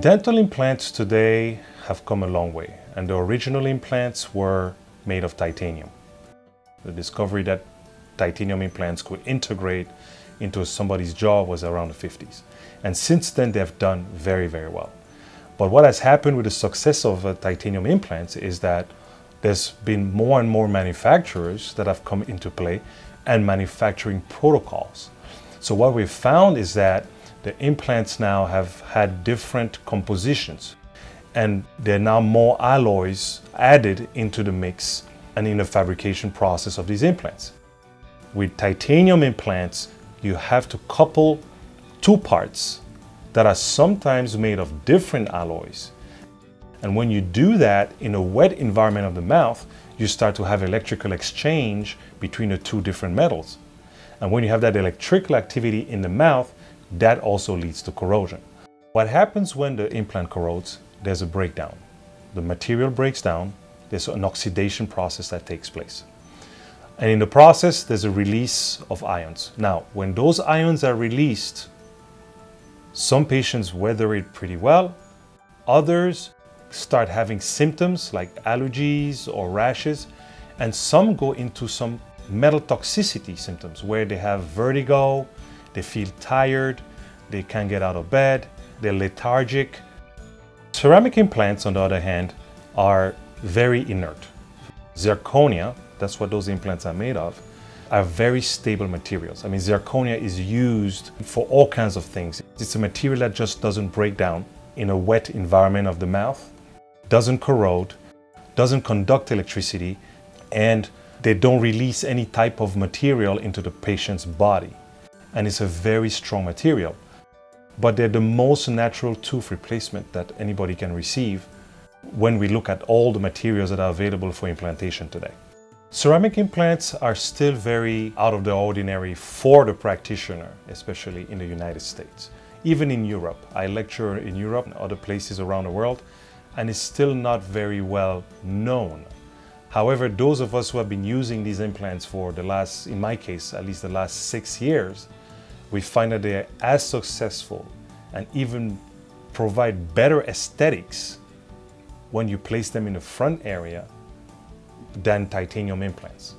Dental implants today have come a long way, and the original implants were made of titanium. The discovery that titanium implants could integrate into somebody's jaw was around the 50s. And since then, they've done very, very well. But what has happened with the success of titanium implants is that there's been more and more manufacturers that have come into play and manufacturing protocols. So what we've found is that the implants now have had different compositions, and there are now more alloys added into the mix and in the fabrication process of these implants. With titanium implants, you have to couple two parts that are sometimes made of different alloys. And when you do that in a wet environment of the mouth, you start to have electrical exchange between the two different metals. And when you have that electrical activity in the mouth, that also leads to corrosion. What happens when the implant corrodes? There's a breakdown. The material breaks down. There's an oxidation process that takes place. And in the process, there's a release of ions. Now, when those ions are released, some patients weather it pretty well. Others start having symptoms like allergies or rashes, and some go into some metal toxicity symptoms where they have vertigo, they feel tired, they can't get out of bed, they're lethargic. Ceramic implants, on the other hand, are very inert. Zirconia, that's what those implants are made of, are very stable materials. I mean, zirconia is used for all kinds of things. It's a material that just doesn't break down in a wet environment of the mouth, doesn't corrode, doesn't conduct electricity, and they don't release any type of material into the patient's body. And it's a very strong material. But they're the most natural tooth replacement that anybody can receive when we look at all the materials that are available for implantation today. Ceramic implants are still very out of the ordinary for the practitioner, especially in the United States. Even in Europe. I lecture in Europe and other places around the world, and it's still not very well known. However, those of us who have been using these implants for the last, in my case, at least the last 6 years, we find that they are as successful and even provide better aesthetics when you place them in the front area than titanium implants.